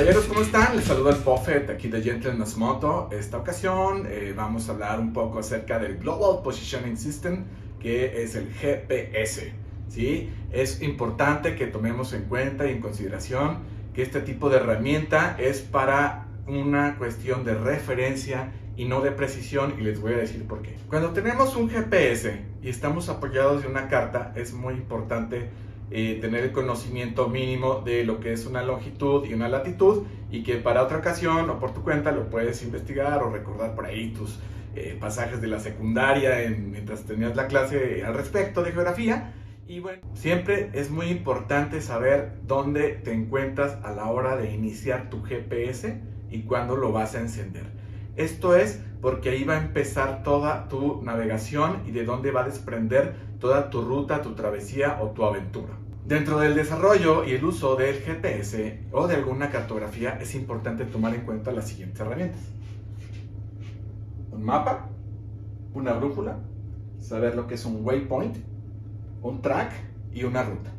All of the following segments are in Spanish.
Caballeros, ¿cómo están? Les saluda el Buffett aquí de Gentleman's Moto. Esta ocasión vamos a hablar un poco acerca del Global Positioning System, que es el GPS. ¿Sí? Es importante que tomemos en cuenta y en consideración que este tipo de herramienta es para una cuestión de referencia y no de precisión, y les voy a decir por qué. Cuando tenemos un GPS y estamos apoyados de una carta, es muy importante tener el conocimiento mínimo de lo que es una longitud y una latitud, y que para otra ocasión o por tu cuenta lo puedes investigar o recordar por ahí tus pasajes de la secundaria mientras tenías la clase al respecto de geografía. Y bueno, siempre es muy importante saber dónde te encuentras a la hora de iniciar tu GPS y cuándo lo vas a encender. Esto es porque ahí va a empezar toda tu navegación y de dónde va a desprender toda tu ruta, tu travesía o tu aventura. Dentro del desarrollo y el uso del GPS o de alguna cartografía es importante tomar en cuenta las siguientes herramientas: un mapa, una brújula, saber lo que es un waypoint, un track y una ruta.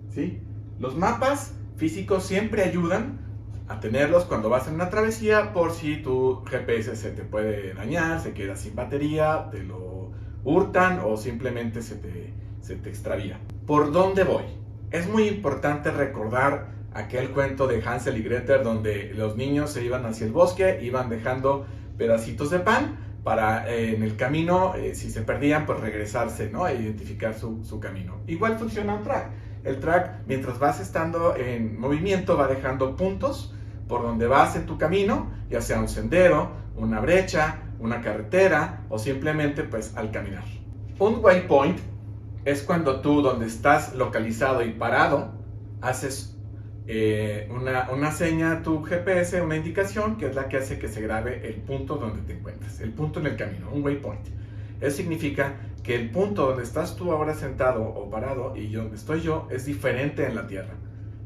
¿Sí? Los mapas físicos siempre ayudan a tenerlos cuando vas en una travesía, por si tu GPS se te puede dañar, se queda sin batería, te lo hurtan o simplemente se te extravía. ¿Por dónde voy? Es muy importante recordar aquel cuento de Hansel y Gretel, donde los niños se iban hacia el bosque, iban dejando pedacitos de pan para en el camino, si se perdían, pues regresarse, ¿no? E identificar su camino. Igual funciona un track. El track, mientras vas estando en movimiento, va dejando puntos por donde vas en tu camino, ya sea un sendero, una brecha, una carretera o simplemente pues al caminar. Un waypoint es cuando tú, donde estás localizado y parado, haces una seña a tu GPS, una indicación que es la que hace que se grabe el punto donde te encuentras, el punto en el camino, un waypoint. Eso significa que el punto donde estás tú ahora sentado o parado y donde estoy yo es diferente en la Tierra.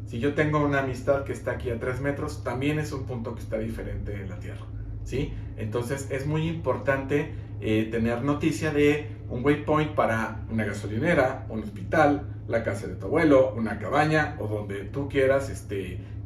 Si yo tengo una amistad que está aquí a 3 metros, también es un punto que está diferente en la Tierra. ¿Sí? Entonces es muy importante tener noticia de un waypoint para una gasolinera, un hospital, la casa de tu abuelo, una cabaña o donde tú quieras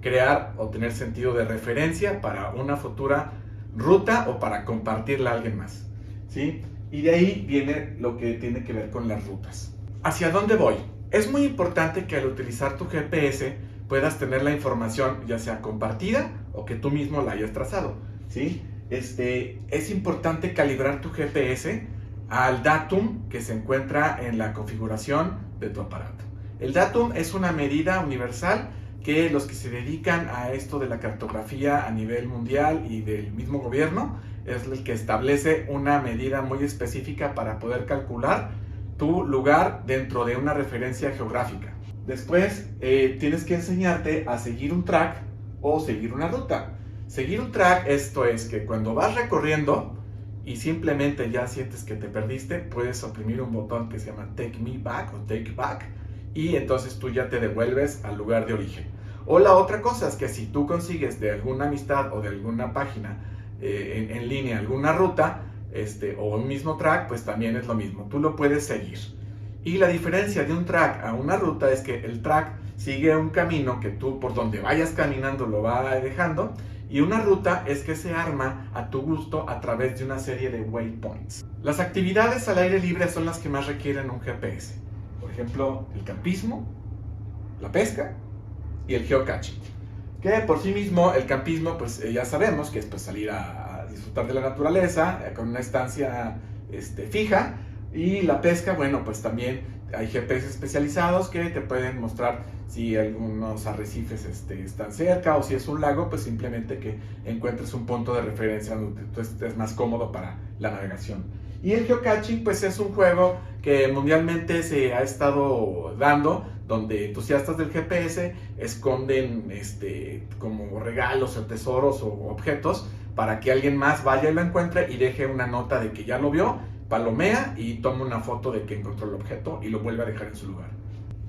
crear o tener sentido de referencia para una futura ruta o para compartirla a alguien más. ¿Sí? Y de ahí viene lo que tiene que ver con las rutas. ¿Hacia dónde voy? Es muy importante que al utilizar tu GPS puedas tener la información ya sea compartida o que tú mismo la hayas trazado. ¿Sí? Es importante calibrar tu GPS al datum que se encuentra en la configuración de tu aparato. El datum es una medida universal que los que se dedican a esto de la cartografía a nivel mundial y del mismo gobierno es el que establece una medida muy específica para poder calcular tu lugar dentro de una referencia geográfica. Después tienes que enseñarte a seguir un track o seguir una ruta. Seguir un track, esto es que cuando vas recorriendo y simplemente ya sientes que te perdiste, puedes oprimir un botón que se llama Take Me Back o Take Back y entonces tú ya te devuelves al lugar de origen. O la otra cosa es que si tú consigues de alguna amistad o de alguna página en línea alguna ruta o un mismo track, pues también es lo mismo, tú lo puedes seguir. Y la diferencia de un track a una ruta es que el track sigue un camino que tú por donde vayas caminando lo va dejando, y una ruta es que se arma a tu gusto a través de una serie de waypoints. Las actividades al aire libre son las que más requieren un GPS. Por ejemplo, el campismo, la pesca y el geocaching. Que por sí mismo el campismo, pues ya sabemos que es pues, salir a disfrutar de la naturaleza con una estancia fija. Y la pesca, bueno, pues también hay GPS especializados que te pueden mostrar si algunos arrecifes están cerca o si es un lago, pues simplemente que encuentres un punto de referencia donde tú estés más cómodo para la navegación. Y el geocaching, pues es un juego que mundialmente se ha estado dando, donde entusiastas del GPS esconden como regalos o tesoros o objetos para que alguien más vaya y lo encuentre y deje una nota de que ya lo vio, palomea y toma una foto de que encontró el objeto y lo vuelve a dejar en su lugar.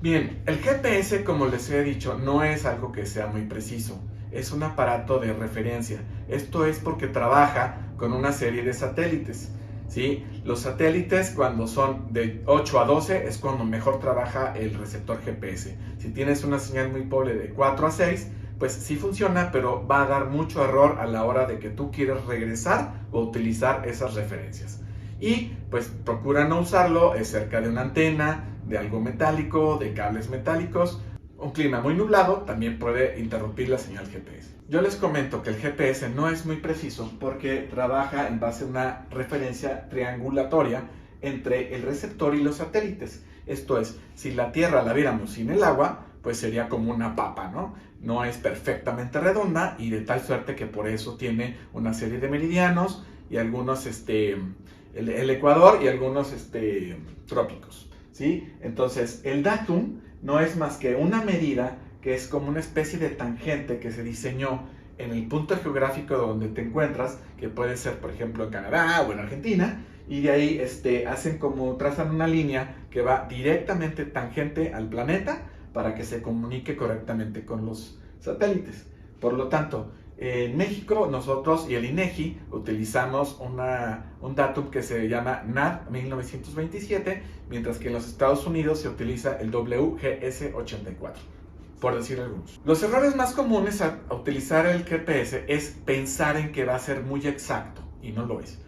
Bien, el GPS, como les he dicho, no es algo que sea muy preciso, es un aparato de referencia. Esto es porque trabaja con una serie de satélites. ¿Sí? Los satélites, cuando son de 8 a 12 es cuando mejor trabaja el receptor GPS. Si tienes una señal muy pobre de 4 a 6, pues sí funciona, pero va a dar mucho error a la hora de que tú quieres regresar o utilizar esas referencias. Y pues procura no usarlo cerca de una antena, de algo metálico, de cables metálicos. Un clima muy nublado también puede interrumpir la señal GPS. Yo les comento que el GPS no es muy preciso porque trabaja en base a una referencia triangulatoria entre el receptor y los satélites. Esto es, si la Tierra la viéramos sin el agua, pues sería como una papa, ¿no? No es perfectamente redonda y de tal suerte que por eso tiene una serie de meridianos y algunos, el ecuador y algunos trópicos, ¿sí? Entonces, el datum no es más que una medida que es como una especie de tangente que se diseñó en el punto geográfico donde te encuentras, que puede ser, por ejemplo, en Canadá o en Argentina, y de ahí trazan una línea que va directamente tangente al planeta para que se comunique correctamente con los satélites. Por lo tanto, en México nosotros y el INEGI utilizamos un datum que se llama NAD 1927, mientras que en los Estados Unidos se utiliza el WGS 84, por decir algunos. Los errores más comunes a utilizar el GPS es pensar en que va a ser muy exacto, y no lo es.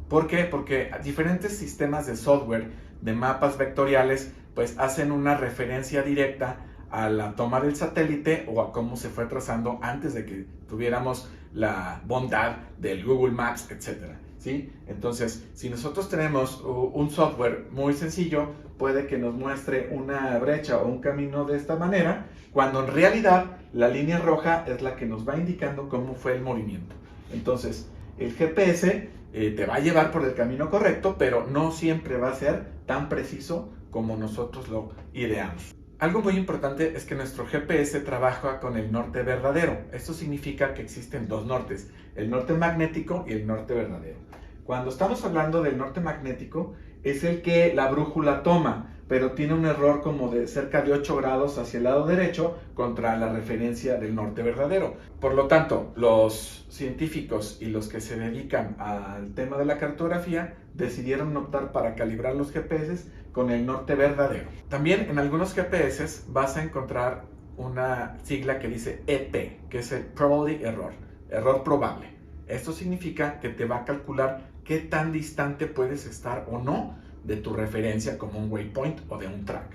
¿Por qué? Porque diferentes sistemas de software, de mapas vectoriales, pues hacen una referencia directa a la toma del satélite o a cómo se fue trazando antes de que tuviéramos la bondad del Google Maps, etc. ¿Sí? Entonces, si nosotros tenemos un software muy sencillo, puede que nos muestre una brecha o un camino de esta manera, cuando en realidad la línea roja es la que nos va indicando cómo fue el movimiento. Entonces, el GPS te va a llevar por el camino correcto, pero no siempre va a ser tan preciso como nosotros lo ideamos. Algo muy importante es que nuestro GPS trabaja con el norte verdadero. Esto significa que existen dos nortes, el norte magnético y el norte verdadero. Cuando estamos hablando del norte magnético, es el que la brújula toma, pero tiene un error como de cerca de 8 grados hacia el lado derecho contra la referencia del norte verdadero. Por lo tanto, los científicos y los que se dedican al tema de la cartografía decidieron optar para calibrar los GPS con el norte verdadero. También en algunos GPS vas a encontrar una sigla que dice EP, que es el Probably Error, error probable. Esto significa que te va a calcular qué tan distante puedes estar o no de tu referencia como un waypoint o de un track.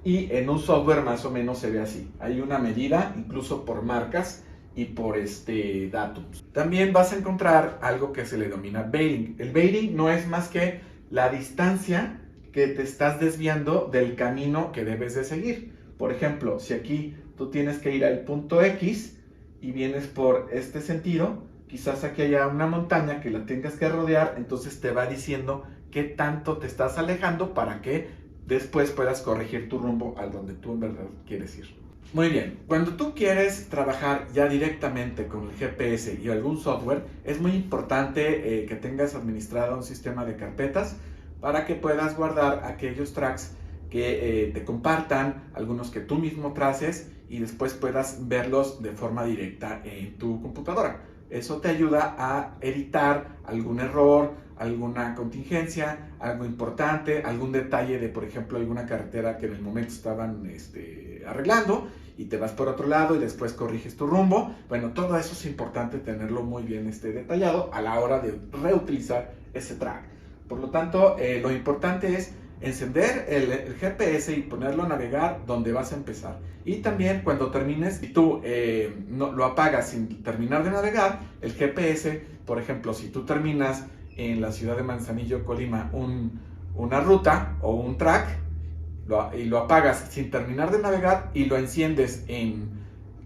Y en un software más o menos se ve así. Hay una medida incluso por marcas y por datums. También vas a encontrar algo que se le denomina baiting. El baiting no es más que la distancia que te estás desviando del camino que debes de seguir. Por ejemplo, si aquí tú tienes que ir al punto X y vienes por este sentido, quizás aquí haya una montaña que la tengas que rodear, entonces te va diciendo qué tanto te estás alejando para que después puedas corregir tu rumbo al donde tú en verdad quieres ir. Muy bien, cuando tú quieres trabajar ya directamente con el GPS y algún software, es muy importante que tengas administrado un sistema de carpetas para que puedas guardar aquellos tracks que te compartan, algunos que tú mismo traces y después puedas verlos de forma directa en tu computadora. Eso te ayuda a editar algún error, alguna contingencia, algo importante, algún detalle de, por ejemplo, alguna carretera que en el momento estaban arreglando y te vas por otro lado y después corriges tu rumbo. Bueno, todo eso es importante tenerlo muy bien detallado a la hora de reutilizar ese track. Por lo tanto, lo importante es encender el GPS y ponerlo a navegar donde vas a empezar. Y también cuando termines, si tú no, lo apagas sin terminar de navegar, el GPS, por ejemplo, si tú terminas en la ciudad de Manzanillo, Colima, una ruta o un track, y lo apagas sin terminar de navegar y lo enciendes en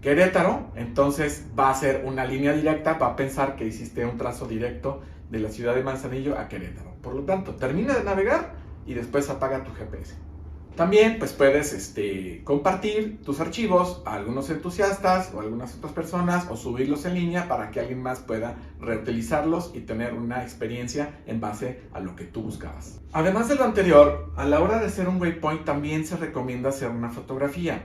Querétaro, entonces va a ser una línea directa, va a pensar que hiciste un trazo directo de la ciudad de Manzanillo a Querétaro. Por lo tanto, termina de navegar y después apaga tu GPS. También pues puedes compartir tus archivos a algunos entusiastas o a algunas otras personas o subirlos en línea para que alguien más pueda reutilizarlos y tener una experiencia en base a lo que tú buscabas. Además de lo anterior, a la hora de hacer un waypoint también se recomienda hacer una fotografía.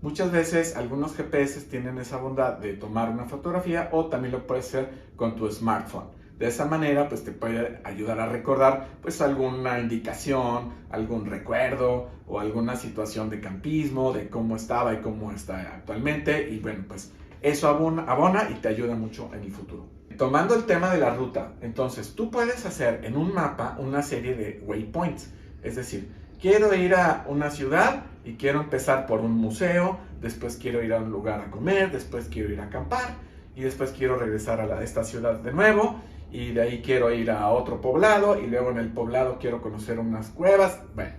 Muchas veces algunos GPS tienen esa bondad de tomar una fotografía o también lo puedes hacer con tu smartphone. De esa manera pues te puede ayudar a recordar pues alguna indicación, algún recuerdo o alguna situación de campismo, de cómo estaba y cómo está actualmente. Y bueno, pues eso abona y te ayuda mucho en el futuro. Tomando el tema de la ruta, entonces tú puedes hacer en un mapa una serie de waypoints. Es decir, quiero ir a una ciudad y quiero empezar por un museo, después quiero ir a un lugar a comer, después quiero ir a acampar y después quiero regresar a esta ciudad de nuevo y de ahí quiero ir a otro poblado y luego en el poblado quiero conocer unas cuevas. Bueno,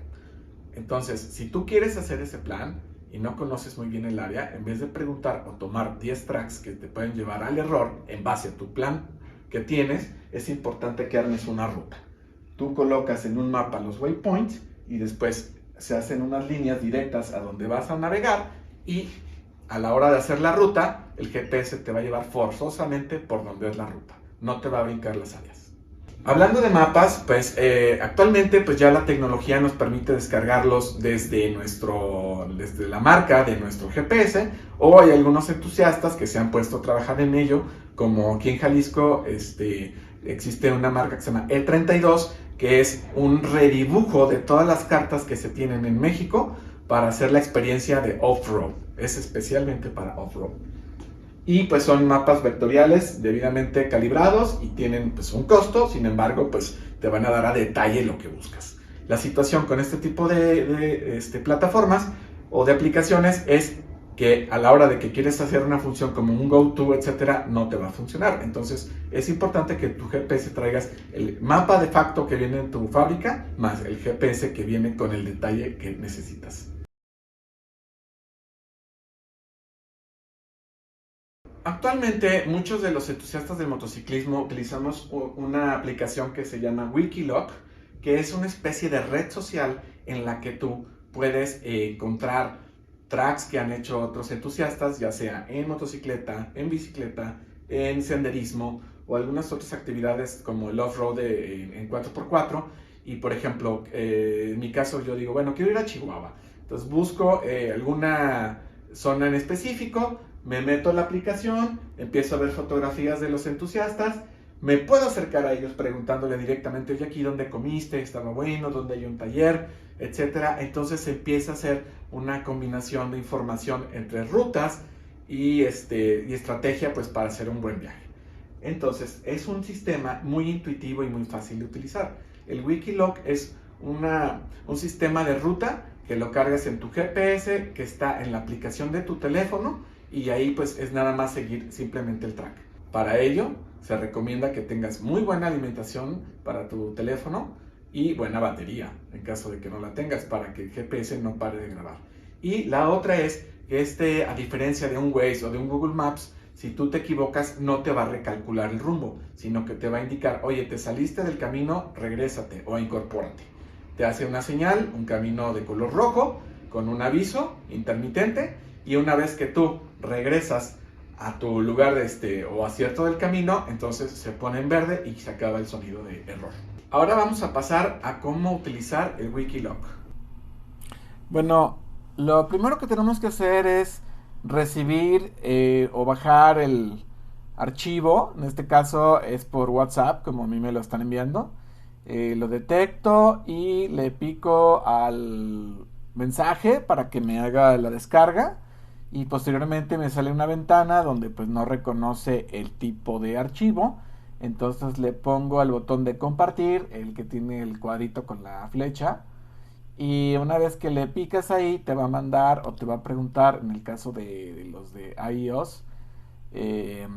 entonces si tú quieres hacer ese plan y no conoces muy bien el área, en vez de preguntar o tomar 10 tracks que te pueden llevar al error en base a tu plan que tienes, es importante que armes una ruta. Tú colocas en un mapa los waypoints y después se hacen unas líneas directas a donde vas a navegar y a la hora de hacer la ruta, el GPS te va a llevar forzosamente por donde es la ruta. No te va a brincar las áreas. Hablando de mapas, pues actualmente pues ya la tecnología nos permite descargarlos desde la marca de nuestro GPS, o hay algunos entusiastas que se han puesto a trabajar en ello, como aquí en Jalisco existe una marca que se llama E32, que es un redibujo de todas las cartas que se tienen en México para hacer la experiencia de off-road. Es especialmente para off-road. Y pues son mapas vectoriales debidamente calibrados y tienen pues un costo, sin embargo pues te van a dar a detalle lo que buscas. La situación con este tipo de plataformas o de aplicaciones es que a la hora de que quieres hacer una función como un go-to, etcétera, no te va a funcionar. Entonces es importante que tu GPS traigas el mapa de facto que viene en tu fábrica más el GPS que viene con el detalle que necesitas. Actualmente, muchos de los entusiastas del motociclismo utilizamos una aplicación que se llama Wikiloc, que es una especie de red social en la que tú puedes encontrar tracks que han hecho otros entusiastas, ya sea en motocicleta, en bicicleta, en senderismo o algunas otras actividades como el off-road en 4x4. Y por ejemplo, en mi caso yo digo, bueno, quiero ir a Chihuahua. Entonces busco alguna zona en específico, me meto a la aplicación, empiezo a ver fotografías de los entusiastas, me puedo acercar a ellos preguntándole directamente, oye, aquí dónde comiste, estaba bueno, dónde hay un taller, etcétera. Entonces empieza a ser una combinación de información entre rutas y estrategia pues para hacer un buen viaje. Entonces es un sistema muy intuitivo y muy fácil de utilizar. El Wikiloc es un sistema de ruta que lo cargas en tu GPS, que está en la aplicación de tu teléfono, y ahí pues es nada más seguir simplemente el track. Para ello se recomienda que tengas muy buena alimentación para tu teléfono y buena batería en caso de que no la tengas, para que el GPS no pare de grabar. Y la otra es que a diferencia de un Waze o de un Google Maps, si tú te equivocas no te va a recalcular el rumbo, sino que te va a indicar, oye, te saliste del camino, regrésate o incorpórate. Te hace una señal, un camino de color rojo con un aviso intermitente, y una vez que tú regresas a tu lugar o acierto del camino, entonces se pone en verde y se acaba el sonido de error. Ahora vamos a pasar a cómo utilizar el Wikiloc. Bueno, lo primero que tenemos que hacer es recibir o bajar el archivo. En este caso es por WhatsApp, como a mí me lo están enviando. Lo detecto y le pico al mensaje para que me haga la descarga, y posteriormente me sale una ventana donde pues no reconoce el tipo de archivo. Entonces le pongo al botón de compartir, el que tiene el cuadrito con la flecha, y una vez que le picas ahí te va a mandar o te va a preguntar, en el caso de los de iOS, qué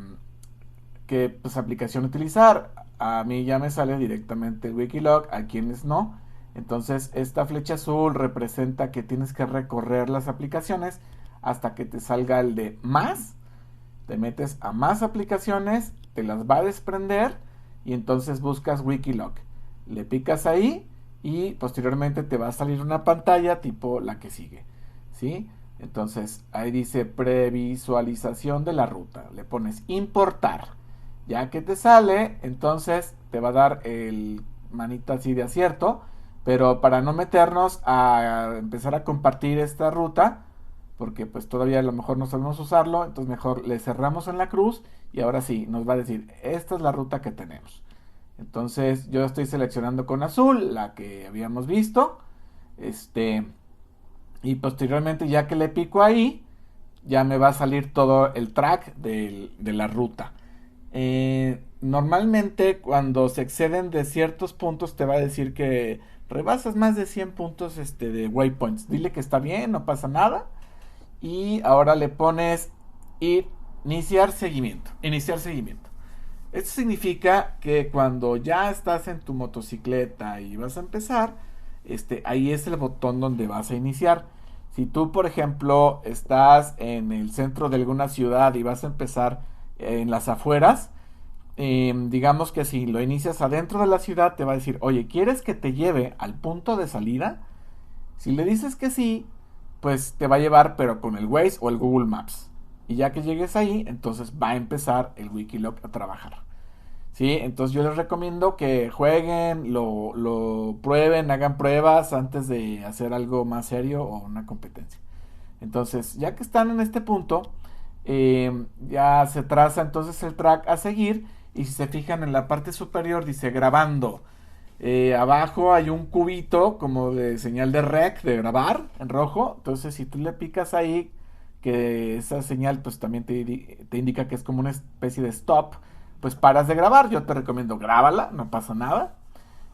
pues, aplicación utilizar. A mí ya me sale directamente el Wikiloc, a quienes no. Entonces esta flecha azul representa que tienes que recorrer las aplicaciones hasta que te salga el de más. Te metes a más aplicaciones, te las va a desprender y entonces buscas Wikiloc. Le picas ahí y posteriormente te va a salir una pantalla tipo la que sigue, ¿sí? Entonces ahí dice previsualización de la ruta. Le pones importar. Ya que te sale, entonces te va a dar el manita así de acierto. Pero para no meternos a empezar a compartir esta ruta, porque pues todavía a lo mejor no sabemos usarlo, entonces mejor le cerramos en la cruz y ahora sí, nos va a decir, esta es la ruta que tenemos. Entonces yo estoy seleccionando con azul, la que habíamos visto, y posteriormente ya que le pico ahí, ya me va a salir todo el track de la ruta. Normalmente cuando se exceden de ciertos puntos te va a decir que rebasas más de 100 puntos de waypoints. Dile que está bien, no pasa nada. Y ahora le pones iniciar seguimiento. Iniciar seguimiento. Esto significa que cuando ya estás en tu motocicleta y vas a empezar, ahí es el botón donde vas a iniciar. Si tú, por ejemplo, estás en el centro de alguna ciudad y vas a empezar en las afueras, digamos que si lo inicias adentro de la ciudad, te va a decir, oye, ¿quieres que te lleve al punto de salida? Si le dices que sí, pues te va a llevar, pero con el Waze o el Google Maps. Y ya que llegues ahí, entonces va a empezar el Wikiloc a trabajar. ¿Sí? Entonces yo les recomiendo que jueguen, lo prueben, hagan pruebas antes de hacer algo más serio o una competencia. Entonces, ya que están en este punto, ya se traza entonces el track a seguir. Y si se fijan en la parte superior dice grabando. Abajo hay un cubito como de señal de rec, de grabar, en rojo. Entonces si tú le picas ahí, que esa señal pues también te indica que es como una especie de stop, pues paras de grabar. Yo te recomiendo grábala, no pasa nada.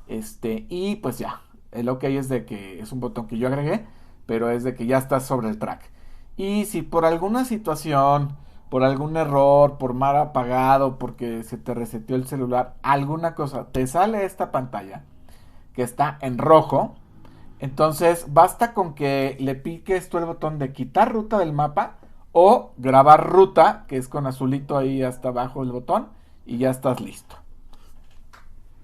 Y pues ya, el OK es de que es un botón que yo agregué, pero es de que ya estás sobre el track. Y si por alguna situación, por algún error, por mal apagado, porque se te reseteó el celular, alguna cosa, te sale esta pantalla que está en rojo, entonces basta con que le piques tú el botón de quitar ruta del mapa o grabar ruta, que es con azulito ahí hasta abajo el botón, y ya estás listo.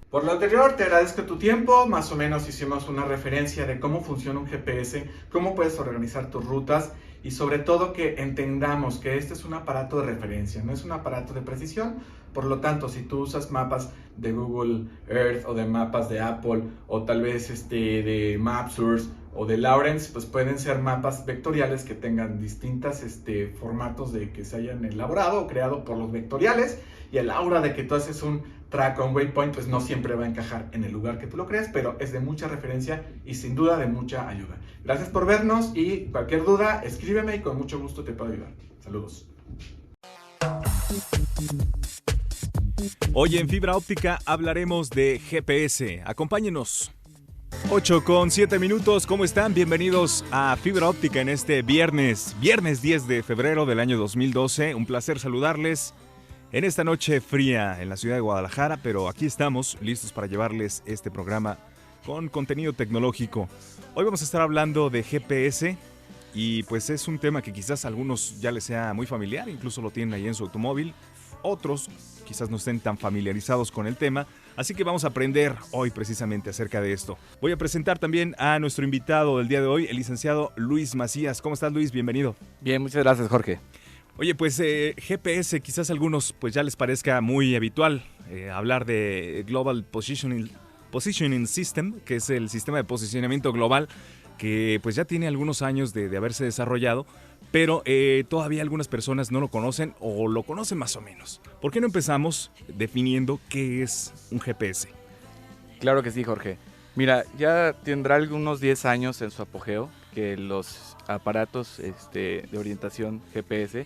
Por lo anterior, te agradezco tu tiempo. Más o menos hicimos una referencia de cómo funciona un GPS, cómo puedes organizar tus rutas y sobre todo que entendamos que este es un aparato de referencia, no es un aparato de precisión. Por lo tanto, si tú usas mapas de Google Earth o de mapas de Apple o tal vez de Mapsource o de Lawrence, pues pueden ser mapas vectoriales que tengan distintos formatos de que se hayan elaborado o creado por los vectoriales, y a la hora de que tú haces un track o un waypoint, pues no siempre va a encajar en el lugar que tú lo creas, pero es de mucha referencia y sin duda de mucha ayuda. Gracias por vernos y cualquier duda, escríbeme y con mucho gusto te puedo ayudar. Saludos. Hoy en Fibra Óptica hablaremos de GPS. Acompáñenos. 8:07, ¿cómo están? Bienvenidos a Fibra Óptica en este viernes 10 de febrero del año 2012. Un placer saludarles en esta noche fría en la ciudad de Guadalajara, pero aquí estamos listos para llevarles este programa con contenido tecnológico. Hoy vamos a estar hablando de GPS y pues es un tema que quizás a algunos ya les sea muy familiar, incluso lo tienen ahí en su automóvil. Otros quizás no estén tan familiarizados con el tema, así que vamos a aprender hoy precisamente acerca de esto. Voy a presentar también a nuestro invitado del día de hoy, el licenciado Luis Macías. ¿Cómo estás, Luis? Bienvenido. Bien, muchas gracias, Jorge. Oye, pues GPS quizás a algunos pues ya les parezca muy habitual hablar de Global Positioning System, que es el sistema de posicionamiento global que pues ya tiene algunos años de haberse desarrollado, pero todavía algunas personas no lo conocen o lo conocen más o menos. ¿Por qué no empezamos definiendo qué es un GPS? Claro que sí, Jorge. Mira, ya tendrá algunos 10 años en su apogeo que los aparatos de orientación GPS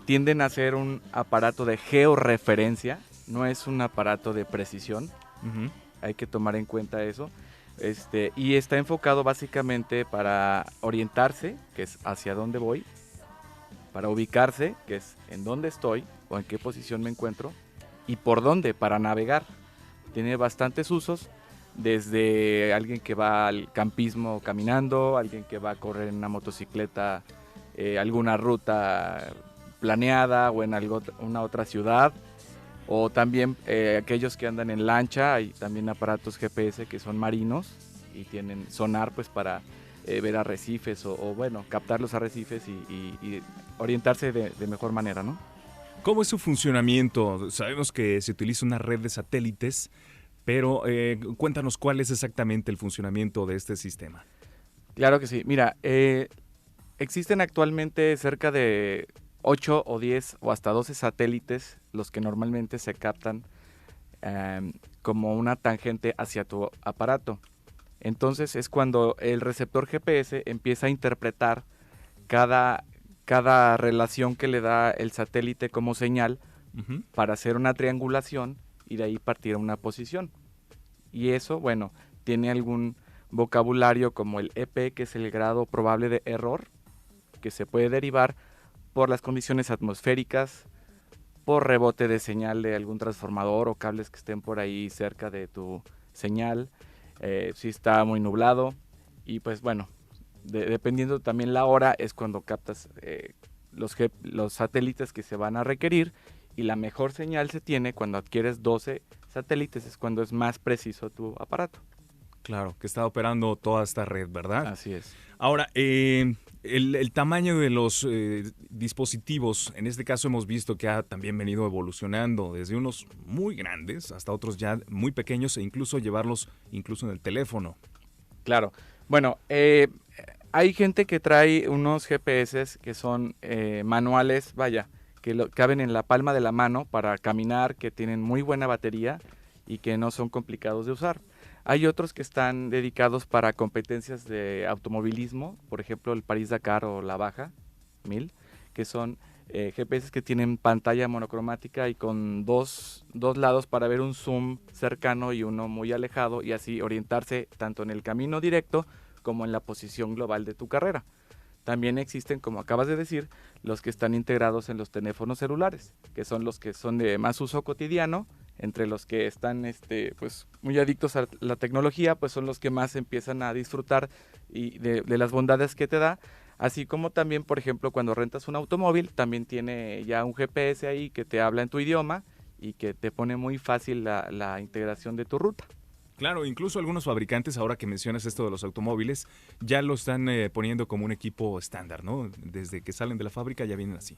tienden a ser un aparato de georreferencia, no es un aparato de precisión. Uh-huh. Hay que tomar en cuenta eso. Y está enfocado básicamente para orientarse, que es hacia dónde voy, para ubicarse, que es en dónde estoy o en qué posición me encuentro, y por dónde, para navegar. Tiene bastantes usos, desde alguien que va al campismo caminando, alguien que va a correr en una motocicleta, alguna ruta planeada o en una otra ciudad, o también aquellos que andan en lancha. Hay también aparatos GPS que son marinos y tienen sonar pues para ver arrecifes o bueno, captar los arrecifes y orientarse de mejor manera, ¿no? ¿Cómo es su funcionamiento? Sabemos que se utiliza una red de satélites, pero cuéntanos cuál es exactamente el funcionamiento de este sistema. Claro que sí. Mira, existen actualmente cerca de 8 o 10 o hasta 12 satélites, los que normalmente se captan como una tangente hacia tu aparato. Entonces es cuando el receptor GPS empieza a interpretar cada cada relación que le da el satélite como señal Ujú. para hacer una triangulación y de ahí partir a una posición. Y eso, bueno, tiene algún vocabulario como el EP, que es el grado probable de error, que se puede derivar por las condiciones atmosféricas, por rebote de señal de algún transformador o cables que estén por ahí cerca de tu señal, si está muy nublado, y pues bueno, dependiendo también la hora es cuando captas los satélites que se van a requerir, y la mejor señal se tiene cuando adquieres 12 satélites, es cuando es más preciso tu aparato. Claro, que está operando toda esta red, ¿verdad? Así es. Ahora, el tamaño de los dispositivos, en este caso hemos visto que ha también venido evolucionando desde unos muy grandes hasta otros ya muy pequeños e incluso llevarlos incluso en el teléfono. Claro. Bueno, hay gente que trae unos GPS que son manuales, vaya, que caben en la palma de la mano para caminar, que tienen muy buena batería y que no son complicados de usar. Hay otros que están dedicados para competencias de automovilismo, por ejemplo el París-Dakar o la Baja 1000, que son GPS que tienen pantalla monocromática y con dos lados para ver un zoom cercano y uno muy alejado, y así orientarse tanto en el camino directo como en la posición global de tu carrera. También existen, como acabas de decir, los que están integrados en los teléfonos celulares, que son los que son de más uso cotidiano. Entre los que están pues muy adictos a la tecnología, pues son los que más empiezan a disfrutar y de las bondades que te da. Así como también, por ejemplo, cuando rentas un automóvil, también tiene ya un GPS ahí que te habla en tu idioma y que te pone muy fácil la integración de tu ruta. Claro, incluso algunos fabricantes, ahora que mencionas esto de los automóviles, ya lo están poniendo como un equipo estándar, ¿no? Desde que salen de la fábrica ya vienen así.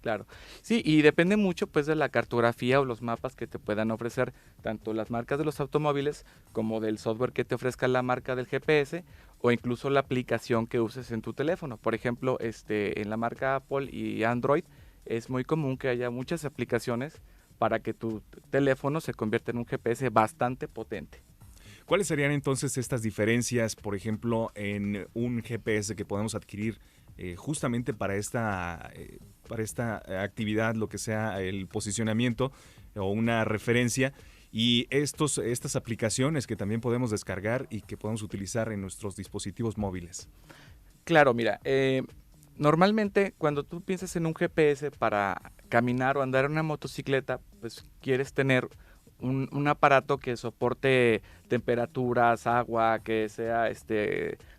Claro, sí, y depende mucho pues de la cartografía o los mapas que te puedan ofrecer tanto las marcas de los automóviles como del software que te ofrezca la marca del GPS, o incluso la aplicación que uses en tu teléfono. Por ejemplo, en la marca Apple y Android es muy común que haya muchas aplicaciones para que tu teléfono se convierta en un GPS bastante potente. ¿Cuáles serían entonces estas diferencias, por ejemplo, en un GPS que podemos adquirir justamente para esta actividad, lo que sea el posicionamiento o una referencia, y estas aplicaciones que también podemos descargar y que podemos utilizar en nuestros dispositivos móviles? Claro, mira, normalmente cuando tú piensas en un GPS para caminar o andar en una motocicleta, pues quieres tener un aparato que soporte temperaturas, agua, que sea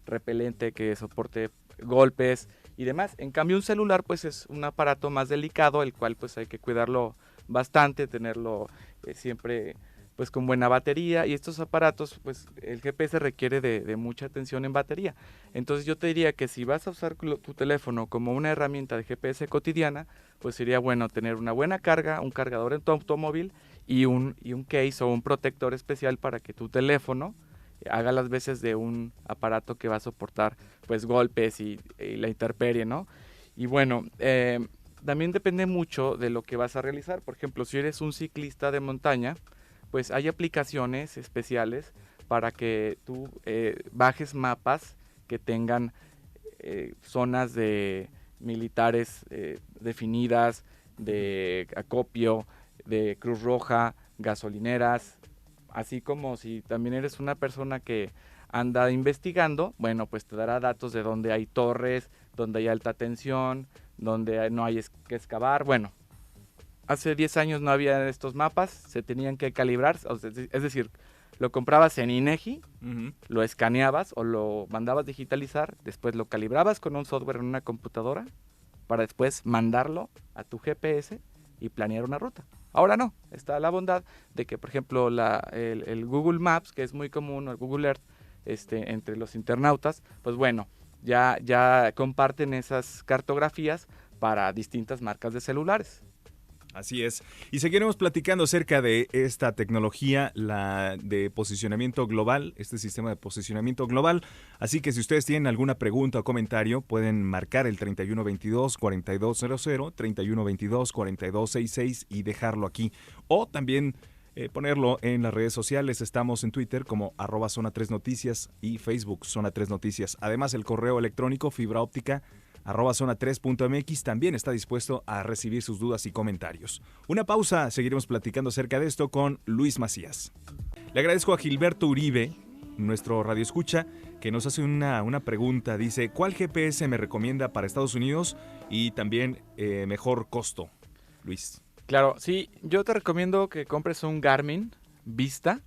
repelente, que soporte golpes y demás. En cambio, un celular pues es un aparato más delicado, el cual pues hay que cuidarlo bastante, tenerlo siempre pues con buena batería, y estos aparatos pues el GPS requiere de mucha atención en batería. Entonces yo te diría que si vas a usar tu teléfono como una herramienta de GPS cotidiana, pues sería bueno tener una buena carga, un cargador en tu automóvil y un case o un protector especial para que tu teléfono haga las veces de un aparato que va a soportar pues golpes y la intemperie, ¿no? Y bueno, también depende mucho de lo que vas a realizar. Por ejemplo, si eres un ciclista de montaña, pues hay aplicaciones especiales para que tú bajes mapas que tengan zonas de militares definidas, de acopio, de Cruz Roja, gasolineras, así como si también eres una persona que anda investigando, bueno, pues te dará datos de dónde hay torres, donde hay alta tensión, donde no hay que excavar. Bueno, hace 10 años no había estos mapas, se tenían que calibrar, es decir, lo comprabas en INEGI, lo escaneabas o lo mandabas digitalizar, después lo calibrabas con un software en una computadora para después mandarlo a tu GPS y planear una ruta. Ahora no, está la bondad de que, por ejemplo, el Google Maps, que es muy común, o el Google Earth, entre los internautas, pues bueno, ya comparten esas cartografías para distintas marcas de celulares. Así es. Y seguiremos platicando acerca de esta tecnología, la de posicionamiento global, este sistema de posicionamiento global. Así que si ustedes tienen alguna pregunta o comentario, pueden marcar el 3122-4200, 3122-4266 y dejarlo aquí. O también ponerlo en las redes sociales. Estamos en Twitter como @Zona 3 Noticias y Facebook Zona 3 Noticias. Además, el correo electrónico fibraóptica @zona3.mx. También está dispuesto a recibir sus dudas y comentarios. Una pausa, seguiremos platicando acerca de esto con Luis Macías. Le agradezco a Gilberto Uribe, nuestro radioescucha, que nos hace una pregunta. Dice, ¿cuál GPS me recomienda para Estados Unidos y también mejor costo? Luis. Claro, sí, yo te recomiendo que compres un Garmin Vista,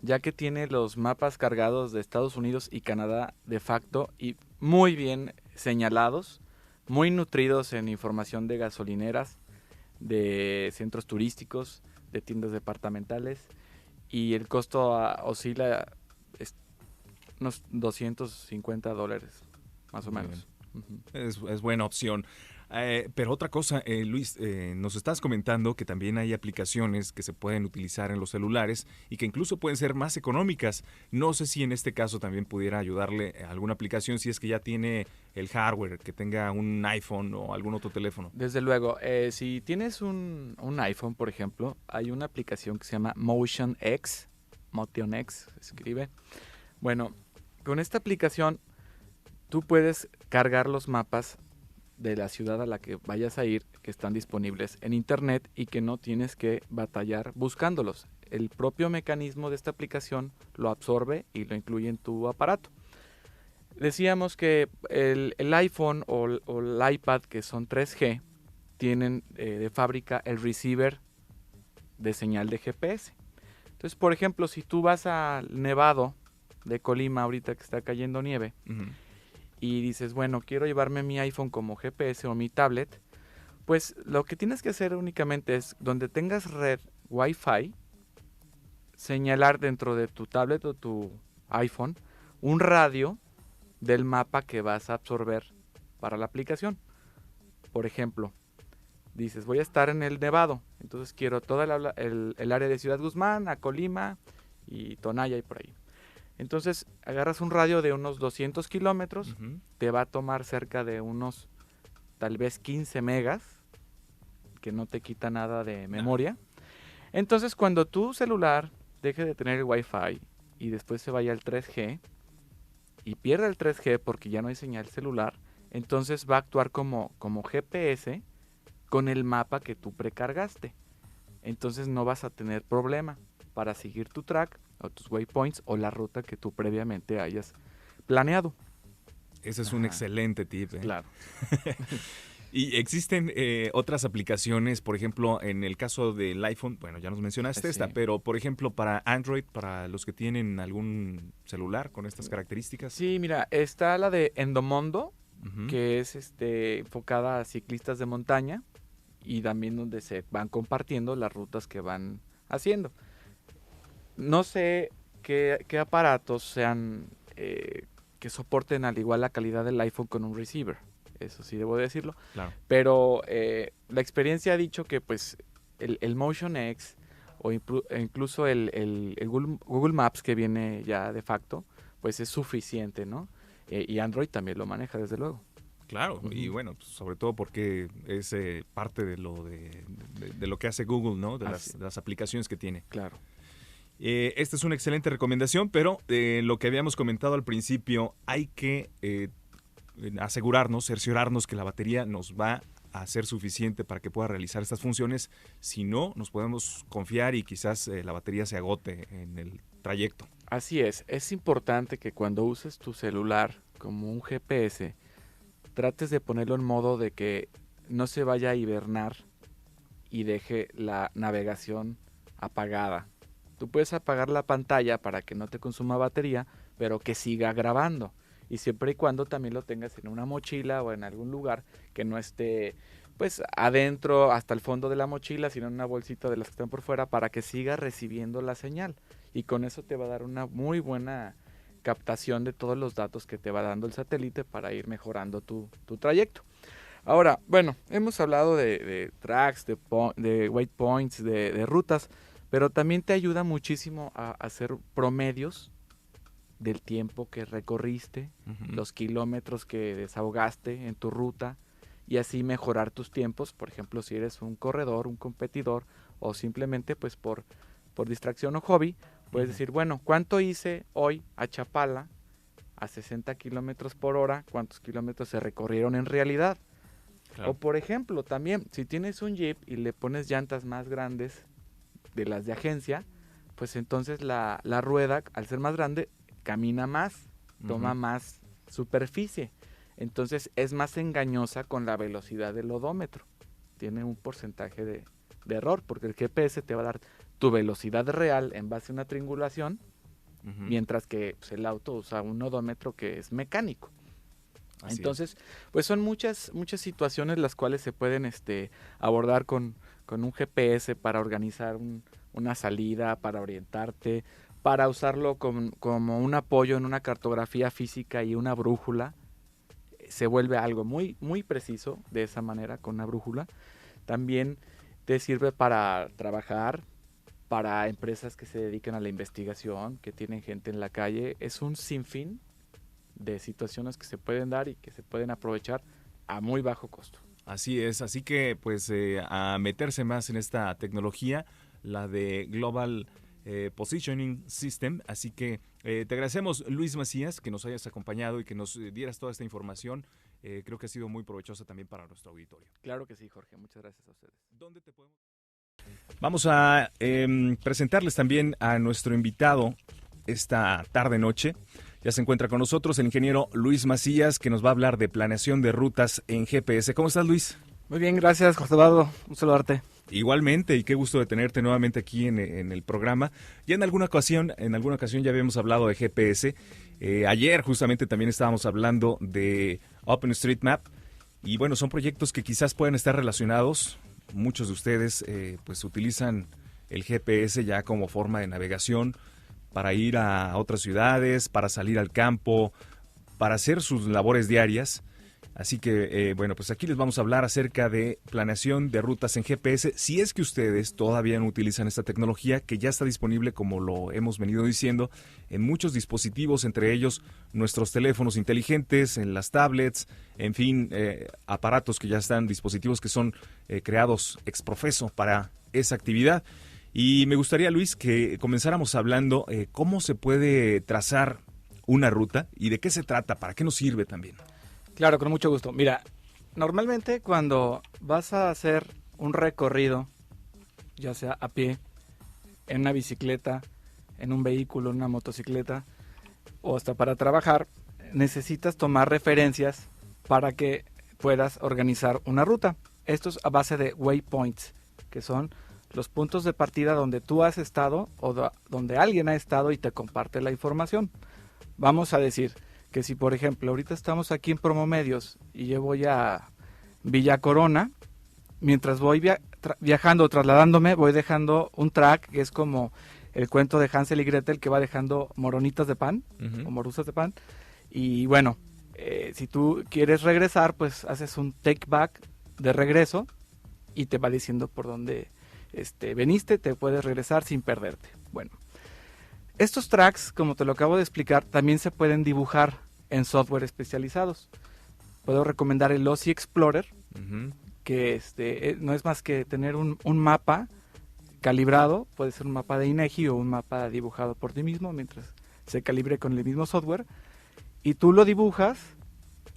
ya que tiene los mapas cargados de Estados Unidos y Canadá de facto y muy bien señalados, muy nutridos en información de gasolineras, de centros turísticos, de tiendas departamentales, y el costo oscila unos $250, más o menos. Es buena opción. Pero otra cosa, Luis, nos estás comentando que también hay aplicaciones que se pueden utilizar en los celulares y que incluso pueden ser más económicas. No sé si en este caso también pudiera ayudarle a alguna aplicación si es que ya tiene el hardware, que tenga un iPhone o algún otro teléfono. Desde luego, si tienes un iPhone, por ejemplo, hay una aplicación que se llama Motion X se escribe. Bueno, con esta aplicación tú puedes cargar los mapas de la ciudad a la que vayas a ir, que están disponibles en internet y que no tienes que batallar buscándolos. El propio mecanismo de esta aplicación lo absorbe y lo incluye en tu aparato. Decíamos que el iPhone o el iPad, que son 3G, tienen de fábrica el receiver de señal de GPS. Entonces, por ejemplo, si tú vas al Nevado de Colima ahorita que está cayendo nieve, y dices, bueno, quiero llevarme mi iPhone como GPS o mi tablet, pues lo que tienes que hacer únicamente es, donde tengas red Wi-Fi, señalar dentro de tu tablet o tu iPhone un radio del mapa que vas a absorber para la aplicación. Por ejemplo, dices, voy a estar en el Nevado, entonces quiero toda el área de Ciudad Guzmán, a Colima y Tonaya y por ahí. Entonces agarras un radio de unos 200 kilómetros, te va a tomar cerca de unos tal vez 15 megas, que no te quita nada de memoria. Entonces cuando tu celular deje de tener el Wi-Fi y después se vaya al 3G y pierda el 3G porque ya no hay señal celular, entonces va a actuar como GPS con el mapa que tú precargaste. Entonces no vas a tener problema para seguir tu track o tus waypoints o la ruta que tú previamente hayas planeado. Ese es un excelente tip. Claro. Y existen otras aplicaciones, por ejemplo, en el caso del iPhone, bueno, ya nos mencionaste esta, pero por ejemplo para Android, para los que tienen algún celular con estas características. Sí, mira, está la de Endomondo, que es enfocada a ciclistas de montaña y también donde se van compartiendo las rutas que van haciendo. No sé qué aparatos sean que soporten al igual la calidad del iPhone con un receiver. Eso sí debo decirlo. Claro. Pero la experiencia ha dicho que pues el Motion X o incluso el Google Maps que viene ya de facto, pues es suficiente, ¿no? Y Android también lo maneja, desde luego. Claro, y bueno, pues, sobre todo porque es parte de lo que hace Google, ¿no? De las aplicaciones que tiene. Claro. Esta es una excelente recomendación, pero lo que habíamos comentado al principio, hay que asegurarnos, cerciorarnos que la batería nos va a ser suficiente para que pueda realizar estas funciones. Si no, nos podemos confiar y quizás la batería se agote en el trayecto. Así es importante que cuando uses tu celular como un GPS, trates de ponerlo en modo de que no se vaya a hibernar y deje la navegación apagada. Tú puedes apagar la pantalla para que no te consuma batería, pero que siga grabando. Y siempre y cuando también lo tengas en una mochila o en algún lugar que no esté pues adentro hasta el fondo de la mochila, sino en una bolsita de las que están por fuera para que siga recibiendo la señal. Y con eso te va a dar una muy buena captación de todos los datos que te va dando el satélite para ir mejorando tu trayecto. Ahora, bueno, hemos hablado de tracks, de waypoints, de rutas, pero también te ayuda muchísimo a hacer promedios del tiempo que recorriste, los kilómetros que desahogaste en tu ruta y así mejorar tus tiempos. Por ejemplo, si eres un corredor, un competidor o simplemente pues por distracción o hobby, puedes decir, bueno, ¿cuánto hice hoy a Chapala a 60 kilómetros por hora, cuántos kilómetros se recorrieron en realidad. Claro. O por ejemplo, también, si tienes un Jeep y le pones llantas más grandes de las de agencia, pues entonces la rueda, al ser más grande, camina más, toma más superficie. Entonces es más engañosa con la velocidad del odómetro. Tiene un porcentaje de error, porque el GPS te va a dar tu velocidad real en base a una triangulación, mientras que pues, el auto usa un odómetro que es mecánico. Así Entonces, pues son muchas situaciones las cuales se pueden abordar con un GPS para organizar una salida, para orientarte, para usarlo como un apoyo en una cartografía física y una brújula. Se vuelve algo muy, muy preciso de esa manera con una brújula. También te sirve para trabajar, para empresas que se dedican a la investigación, que tienen gente en la calle. Es un sinfín de situaciones que se pueden dar y que se pueden aprovechar a muy bajo costo. Así es, así que pues a meterse más en esta tecnología, la de Global Positioning System. Así que te agradecemos, Luis Macías, que nos hayas acompañado y que nos dieras toda esta información. Creo que ha sido muy provechosa también para nuestro auditorio. Claro que sí, Jorge. Muchas gracias a ustedes. ¿Dónde te podemos... Vamos a presentarles también a nuestro invitado esta tarde-noche. Ya se encuentra con nosotros el ingeniero Luis Macías, que nos va a hablar de planeación de rutas en GPS. ¿Cómo estás, Luis? Muy bien, gracias, José Eduardo. Un saludarte. Igualmente, y qué gusto de tenerte nuevamente aquí en el programa. Ya en alguna ocasión ya habíamos hablado de GPS. Ayer justamente también estábamos hablando de OpenStreetMap. Y bueno, son proyectos que quizás puedan estar relacionados. Muchos de ustedes pues utilizan el GPS ya como forma de navegación para ir a otras ciudades, para salir al campo, para hacer sus labores diarias. Así que, bueno, pues aquí les vamos a hablar acerca de planeación de rutas en GPS, si es que ustedes todavía no utilizan esta tecnología que ya está disponible, como lo hemos venido diciendo, en muchos dispositivos, entre ellos nuestros teléfonos inteligentes, en las tablets, en fin, aparatos que ya están, dispositivos que son creados ex profeso para esa actividad. Y me gustaría, Luis, que comenzáramos hablando cómo se puede trazar una ruta y de qué se trata, para qué nos sirve también. Claro, con mucho gusto. Mira, normalmente cuando vas a hacer un recorrido, ya sea a pie, en una bicicleta, en un vehículo, en una motocicleta, o hasta para trabajar, necesitas tomar referencias para que puedas organizar una ruta. Esto es a base de waypoints, que son los puntos de partida donde tú has estado o donde alguien ha estado y te comparte la información. Vamos a decir que si, por ejemplo, ahorita estamos aquí en Promomedios y yo voy a Villa Corona, mientras voy viajando, trasladándome, voy dejando un track que es como el cuento de Hansel y Gretel, que va dejando moronitas de pan o morusas de pan. Y bueno, si tú quieres regresar, pues haces un take back de regreso y te va diciendo por dónde veniste, te puedes regresar sin perderte. Bueno, estos tracks, como te lo acabo de explicar, también se pueden dibujar en software especializados. Puedo recomendar el OSI Explorer, que no es más que tener un mapa calibrado, puede ser un mapa de INEGI o un mapa dibujado por ti mismo, mientras se calibre con el mismo software, y tú lo dibujas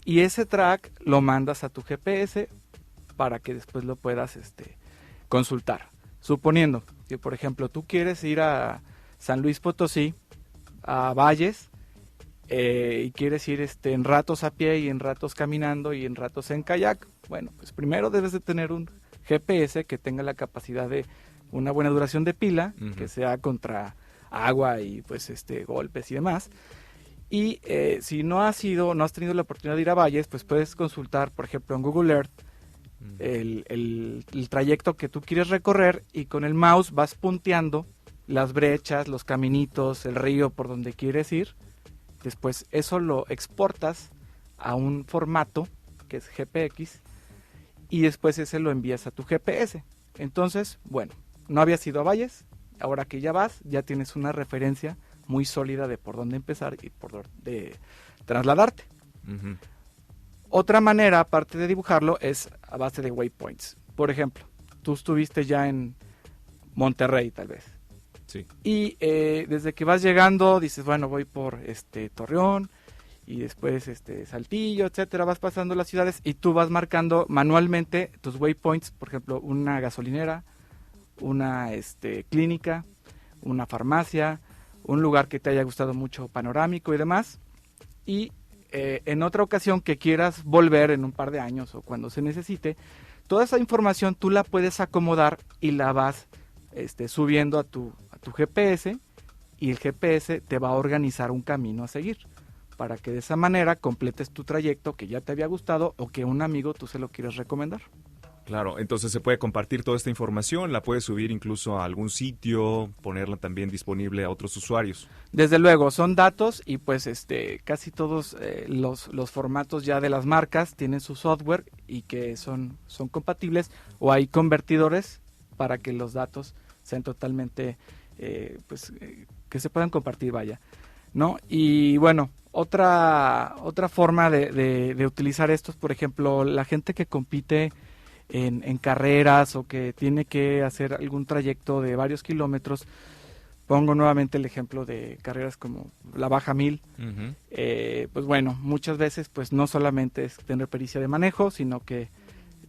y ese track lo mandas a tu GPS para que después lo puedas consultar. Suponiendo que, por ejemplo, tú quieres ir a San Luis Potosí, a Valles, y quieres ir en ratos a pie y en ratos caminando y en ratos en kayak. Bueno, pues primero debes de tener un GPS que tenga la capacidad de una buena duración de pila, que sea contra agua y pues golpes y demás. Y si no has tenido la oportunidad de ir a Valles, pues puedes consultar, por ejemplo, en Google Earth el trayecto que tú quieres recorrer y con el mouse vas punteando las brechas, los caminitos, el río por donde quieres ir. Después eso lo exportas a un formato que es GPX y después ese lo envías a tu GPS. Entonces, bueno, no habías ido a Valles, ahora que ya vas, ya tienes una referencia muy sólida de por dónde empezar y por dónde trasladarte. Otra manera, aparte de dibujarlo, es a base de waypoints. Por ejemplo, tú estuviste ya en Monterrey, tal vez. Sí. Y desde que vas llegando, dices, bueno, voy por Torreón, y después Saltillo, etcétera, vas pasando las ciudades y tú vas marcando manualmente tus waypoints, por ejemplo, una gasolinera, una clínica, una farmacia, un lugar que te haya gustado mucho panorámico y demás. Y en otra ocasión que quieras volver en un par de años o cuando se necesite, toda esa información tú la puedes acomodar y la vas subiendo a tu GPS, y el GPS te va a organizar un camino a seguir para que de esa manera completes tu trayecto que ya te había gustado o que un amigo tú se lo quieres recomendar. Claro, entonces se puede compartir toda esta información, la puedes subir incluso a algún sitio, ponerla también disponible a otros usuarios. Desde luego, son datos y pues casi todos los formatos ya de las marcas tienen su software y que son compatibles, o hay convertidores para que los datos sean totalmente que se puedan compartir, vaya, ¿no? Y bueno, otra forma de utilizar estos, por ejemplo, la gente que compite en carreras o que tiene que hacer algún trayecto de varios kilómetros. Pongo nuevamente el ejemplo de carreras como la Baja 1000. Uh-huh. Pues bueno, muchas veces pues no solamente es tener pericia de manejo, sino que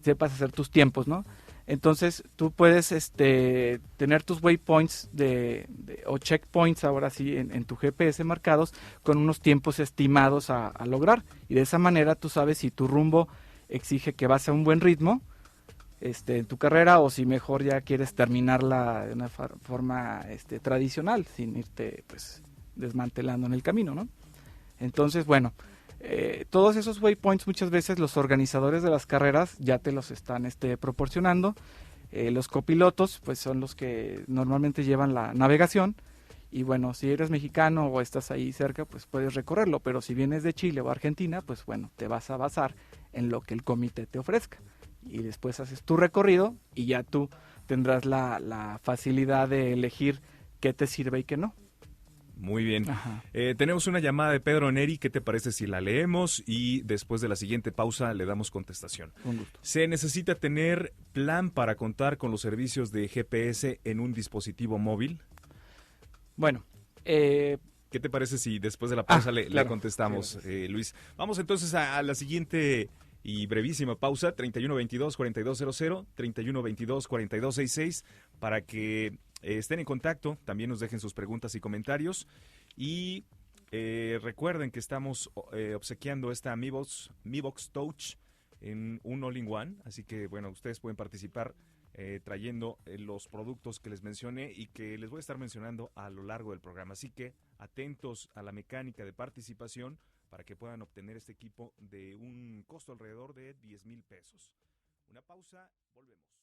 sepas hacer tus tiempos, ¿no? Entonces tú puedes tener tus waypoints o checkpoints ahora sí en tu GPS marcados con unos tiempos estimados a lograr, y de esa manera tú sabes si tu rumbo exige que vas a un buen ritmo en tu carrera, o si mejor ya quieres terminarla de una forma tradicional, sin irte pues desmantelando en el camino, ¿no? Entonces, bueno, todos esos waypoints muchas veces los organizadores de las carreras ya te los están proporcionando. Los copilotos pues son los que normalmente llevan la navegación, y bueno, si eres mexicano o estás ahí cerca, pues puedes recorrerlo, pero si vienes de Chile o Argentina, pues bueno, te vas a basar en lo que el comité te ofrezca. Y después haces tu recorrido y ya tú tendrás la facilidad de elegir qué te sirve y qué no. Muy bien. Tenemos una llamada de Pedro Neri. ¿Qué te parece si la leemos y después de la siguiente pausa le damos contestación? Un gusto. ¿Se necesita tener plan para contar con los servicios de GPS en un dispositivo móvil? Bueno, ¿qué te parece si después de la pausa claro, le contestamos, Luis? Vamos entonces a la siguiente y brevísima pausa, 3122-4200, 3122-4266, para que estén en contacto, también nos dejen sus preguntas y comentarios, y recuerden que estamos obsequiando esta Mi Box Touch en un all-in-one, así que bueno, ustedes pueden participar trayendo los productos que les mencioné y que les voy a estar mencionando a lo largo del programa, así que atentos a la mecánica de participación para que puedan obtener este equipo de un costo alrededor de 10,000 pesos. Una pausa, volvemos.